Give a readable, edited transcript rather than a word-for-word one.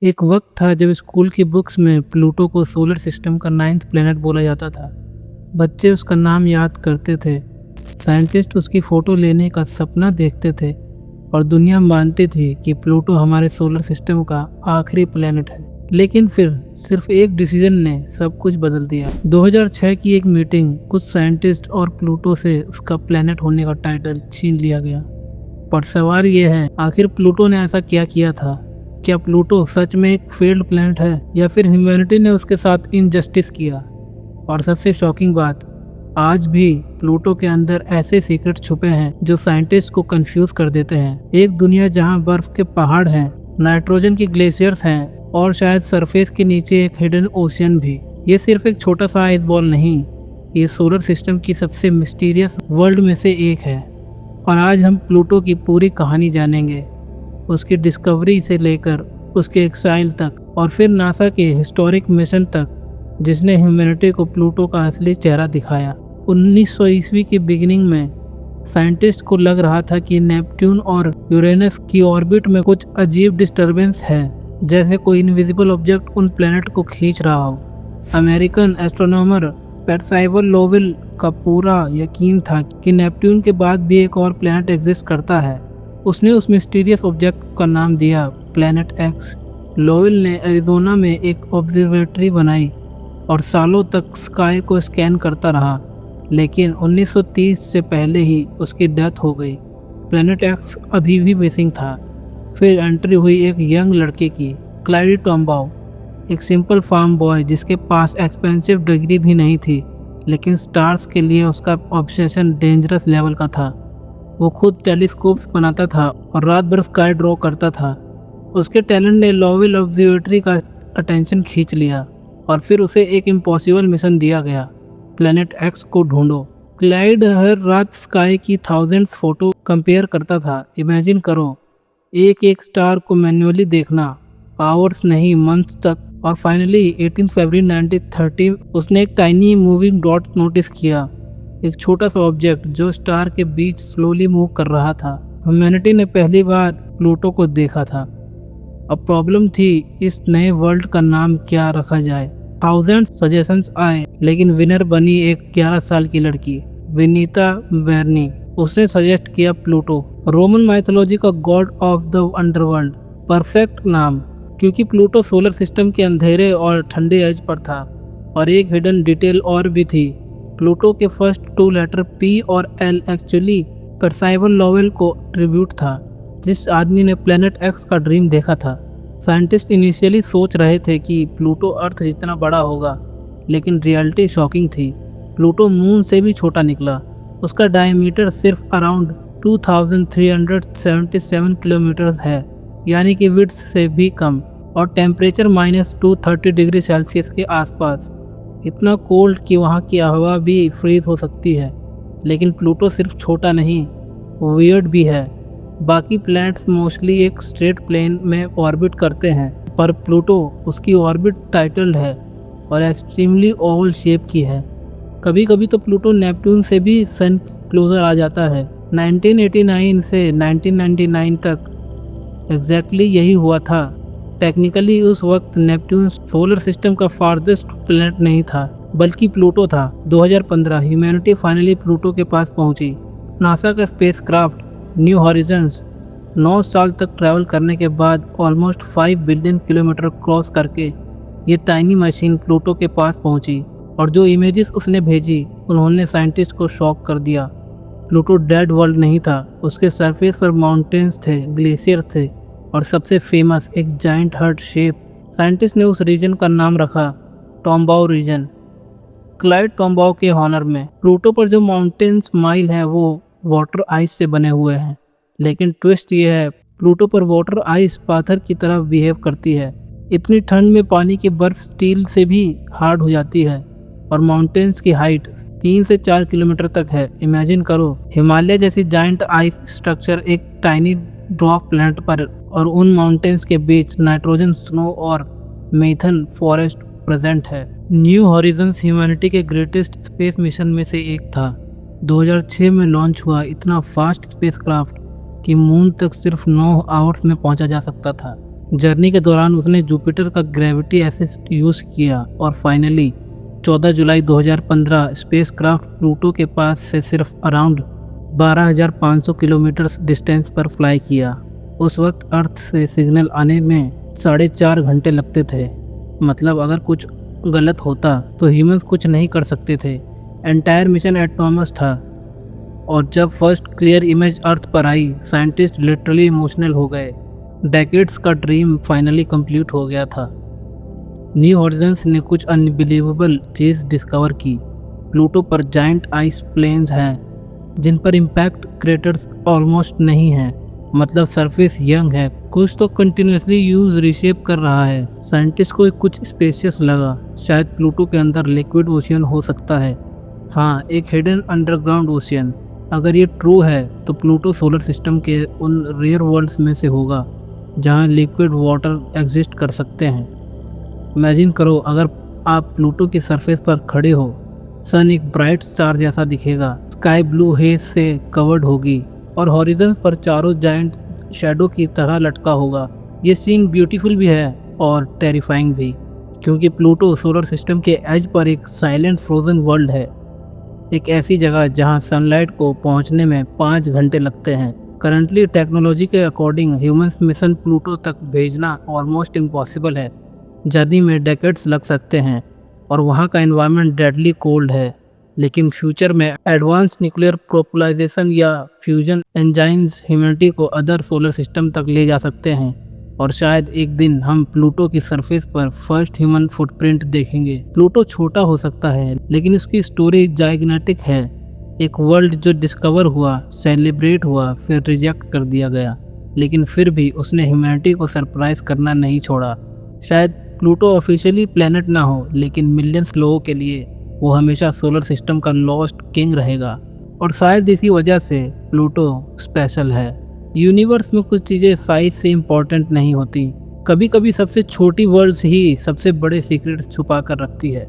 एक वक्त था जब स्कूल की बुक्स में प्लूटो को सोलर सिस्टम का 9th प्लेनेट बोला जाता था। बच्चे उसका नाम याद करते थे, साइंटिस्ट उसकी फ़ोटो लेने का सपना देखते थे और दुनिया मानती थी कि प्लूटो हमारे सोलर सिस्टम का आखिरी प्लेनेट है। लेकिन फिर सिर्फ एक डिसीजन ने सब कुछ बदल दिया। 2006 की एक मीटिंग, कुछ साइंटिस्ट और प्लूटो से उसका प्लेनेट होने का टाइटल छीन लिया गया। पर सवाल ये है, आखिर प्लूटो ने ऐसा क्या किया था? क्या प्लूटो सच में एक फेल्ड प्लैनेट है या फिर ह्यूमैनिटी ने उसके साथ इनजस्टिस किया? और सबसे शॉकिंग बात, आज भी प्लूटो के अंदर ऐसे सीक्रेट छुपे हैं जो साइंटिस्ट को कंफ्यूज कर देते हैं। एक दुनिया जहां बर्फ के पहाड़ हैं, नाइट्रोजन की ग्लेशियर्स हैं और शायद सरफेस के नीचे एक हिडन ओशियन भी। ये सिर्फ एक छोटा सा आइस बॉल नहीं, ये सोलर सिस्टम की सबसे मिस्टीरियस वर्ल्ड में से एक है। और आज हम प्लूटो की पूरी कहानी जानेंगे, उसकी डिस्कवरी से लेकर उसके एक्साइल तक और फिर नासा के हिस्टोरिक मिशन तक जिसने ह्यूमैनिटी को प्लूटो का असली चेहरा दिखाया। 1900 ईस्वी की बिगिनिंग में साइंटिस्ट को लग रहा था कि नेपट्यून और यूरेनस की ऑर्बिट में कुछ अजीब डिस्टरबेंस है, जैसे कोई इनविजिबल ऑब्जेक्ट उन प्लैनेट को खींच रहा हो। अमेरिकन एस्ट्रोनॉमर पेर्साइवल लोवेल का पूरा यकीन था कि नेपट्यून के बाद भी एक और प्लैनेट एग्जिस्ट करता है। उसने उस मिस्टीरियस ऑब्जेक्ट का नाम दिया प्लैनेट एक्स। लोवेल ने एरिजोना में एक ऑब्जर्वेटरी बनाई और सालों तक स्काई को स्कैन करता रहा, लेकिन 1930 से पहले ही उसकी डेथ हो गई। प्लैनेट एक्स अभी भी मिसिंग था। फिर एंट्री हुई एक यंग लड़के की, क्लाइडी टॉम्बाउ, एक सिंपल फार्म बॉय जिसके पास एक्सपेंसिव डिग्री भी नहीं थी, लेकिन स्टार्स के लिए उसका ऑब्सेशन डेंजरस लेवल का था। वो खुद टेलीस्कोप्स बनाता था और रात भर स्काई ड्रॉ करता था। उसके टैलेंट ने लोवेल ऑब्जर्वेटरी का अटेंशन खींच लिया और फिर उसे एक इम्पॉसिबल मिशन दिया गया, प्लैनेट एक्स को ढूंढो। क्लाइड हर रात स्काई की थाउजेंड्स फोटो कंपेयर करता था। इमेजिन करो, एक एक स्टार को मैन्युअली देखना, आवर्स नहीं मंथ्स तक। और फाइनली 18 फरवरी 1930 उसने एक टाइनी मूविंग डॉट नोटिस किया, एक छोटा सा ऑब्जेक्ट जो स्टार के बीच स्लोली मूव कर रहा था। ह्यूमैनिटी ने पहली बार प्लूटो को देखा था। अब प्रॉब्लम थी, इस नए वर्ल्ड का नाम क्या रखा जाए। थाउजेंड सजेशंस आए, लेकिन विनर बनी एक 11 साल की लड़की, विनीता बेर्नी। उसने सजेस्ट किया प्लूटो, रोमन माइथोलॉजी का God of the underworld. Perfect नाम, क्योंकि प्लूटो सोलर सिस्टम के अंधेरे और ठंडे एज पर था। और एक हिडन डिटेल और भी थी, प्लूटो के फर्स्ट 2 लेटर पी और एल एक्चुअली पेर्साइवल लोवेल को ट्रिब्यूट था, जिस आदमी ने प्लैनेट एक्स का ड्रीम देखा था। साइंटिस्ट इनिशियली सोच रहे थे कि प्लूटो अर्थ जितना बड़ा होगा, लेकिन रियलिटी शॉकिंग थी। प्लूटो मून से भी छोटा निकला। उसका डायमीटर सिर्फ अराउंड 2377 किलोमीटर्स है, यानी कि विड्थ से भी कम, और टेम्परेचर -230 डिग्री सेल्सियस के आसपास। इतना कोल्ड कि वहाँ की हवा भी फ्रीज हो सकती है। लेकिन प्लूटो सिर्फ छोटा नहीं, वियर्ड भी है। बाकी प्लैनेट्स मोस्टली एक स्ट्रेट प्लेन में ऑर्बिट करते हैं, पर प्लूटो, उसकी ऑर्बिट टाइटल्ड है और एक्सट्रीमली ओवल शेप की है। कभी कभी तो प्लूटो नेपट्यून से भी सन क्लोजर आ जाता है। 1989 से 1999 तक एग्जैक्टली यही हुआ था। टेक्निकली उस वक्त नेपट्यून सोलर सिस्टम का फार्देस्ट प्लैनेट नहीं था, बल्कि प्लूटो था। 2015 ह्यूमैनिटी फाइनली प्लूटो के पास पहुंची। नासा का स्पेसक्राफ्ट न्यू हॉरिजन्स 9 साल तक ट्रैवल करने के बाद ऑलमोस्ट 5 बिलियन किलोमीटर क्रॉस करके ये टाइनी मशीन प्लूटो के पास पहुंची, और जो इमेजेस उसने भेजी उन्होंने साइंटिस्ट को शॉक कर दिया। प्लूटो डेड वर्ल्ड नहीं था, उसके सरफेस पर माउंटेन्स थे, ग्लेशियर थे और सबसे फेमस एक जाइंट हार्ट शेप। साइंटिस्ट ने उस रीजन का नाम रखा टॉम्बाउ रीजन, क्लाइड टॉम्बाउ के हॉनर में। प्लूटो पर जो माउंटेन्स माइल हैं वो वाटर आइस से बने हुए हैं, लेकिन ट्विस्ट ये है, प्लूटो पर वाटर आइस पाथर की तरह बिहेव करती है। इतनी ठंड में पानी की बर्फ स्टील से भी हार्ड हो जाती है, और माउंटेन्स की हाइट 3 से 4 किलोमीटर तक है। इमेजिन करो, हिमालय जैसी जाइंट आइस स्ट्रक्चर एक टाइनी ड्वार्फ प्लैनेट पर, और उन माउंटेन्स के बीच नाइट्रोजन स्नो और मेथन फॉरेस्ट प्रेजेंट है। न्यू हॉरिजन्स ह्यूमैनिटी के ग्रेटेस्ट स्पेस मिशन में से एक था। 2006 में लॉन्च हुआ इतना फास्ट स्पेसक्राफ्ट कि मून तक सिर्फ 9 आवर्स में पहुंचा जा सकता था। जर्नी के दौरान उसने जुपिटर का ग्रेविटी असिस्ट यूज़ किया और फाइनली 14 जुलाई 2015 स्पेसक्राफ्ट प्लूटो के पास से सिर्फ अराउंड 12,500 किलोमीटर डिस्टेंस पर फ्लाई किया। उस वक्त अर्थ से सिग्नल आने में 4.5 घंटे लगते थे। मतलब अगर कुछ गलत होता तो ह्यूमंस कुछ नहीं कर सकते थे। एंटायर मिशन एटोनमस था और जब फर्स्ट क्लियर इमेज अर्थ पर आई, साइंटिस्ट लिटरली इमोशनल हो गए। डेकेड्स का ड्रीम फाइनली कंप्लीट हो गया था। न्यू हॉरिजन्स ने कुछ अनबिलीवेबल चीज़ डिस्कवर की। प्लूटो पर जाइंट आइस प्लेन्स हैं जिन पर इम्पैक्ट क्रेटर्स ऑलमोस्ट नहीं हैं, मतलब सरफेस यंग है। कुछ तो कंटिन्यूसली यूज रिशेप कर रहा है। साइंटिस्ट को कुछ स्पेशियस लगा, शायद प्लूटो के अंदर लिक्विड ओशियन हो सकता है। हाँ, एक हिडन अंडरग्राउंड ओशियन। अगर ये ट्रू है तो प्लूटो सोलर सिस्टम के उन रेयर वर्ल्ड्स में से होगा जहाँ लिक्विड वाटर एग्जिस्ट कर सकते हैं। इमेजिन करो, अगर आप प्लूटो की सरफेस पर खड़े हो, सन एक ब्राइट स्टार जैसा दिखेगा, स्काई ब्लू हेज से कवर्ड होगी और हॉरिजन पर चारों जायंट शैडो की तरह लटका होगा। ये सीन ब्यूटीफुल भी है और टेरिफाइंग भी, क्योंकि प्लूटो सोलर सिस्टम के एज पर एक साइलेंट फ्रोजन वर्ल्ड है। एक ऐसी जगह जहां सनलाइट को पहुंचने में 5 घंटे लगते हैं। करंटली टेक्नोलॉजी के अकॉर्डिंग ह्यूमंस मिशन प्लूटो तक भेजना ऑलमोस्ट इम्पॉसिबल है। जर्नी में डेकेड्स लग सकते हैं और वहाँ का एनवायरनमेंट डेडली कोल्ड है। लेकिन फ्यूचर में एडवांस न्यूक्लियर प्रोपलाइजेशन या फ्यूजन एंजाइम्स ह्यूमैनिटी को अदर सोलर सिस्टम तक ले जा सकते हैं और शायद एक दिन हम प्लूटो की सरफेस पर फर्स्ट ह्यूमन फुटप्रिंट देखेंगे। प्लूटो छोटा हो सकता है लेकिन उसकी स्टोरी जाइग्नेटिक है। एक वर्ल्ड जो डिस्कवर हुआ, सेलिब्रेट हुआ, फिर रिजेक्ट कर दिया गया, लेकिन फिर भी उसने ह्यूमैनिटी को सरप्राइज करना नहीं छोड़ा। शायद प्लूटो ऑफिशियली प्लेनेट ना हो, लेकिन मिलियंस लोगों के लिए वो हमेशा सोलर सिस्टम का लॉस्ट किंग रहेगा। और शायद इसी वजह से प्लूटो स्पेशल है। यूनिवर्स में कुछ चीज़ें साइज से इम्पोर्टेंट नहीं होती, कभी कभी सबसे छोटी वर्ल्ड्स ही सबसे बड़े सीक्रेट्स छुपा कर रखती है।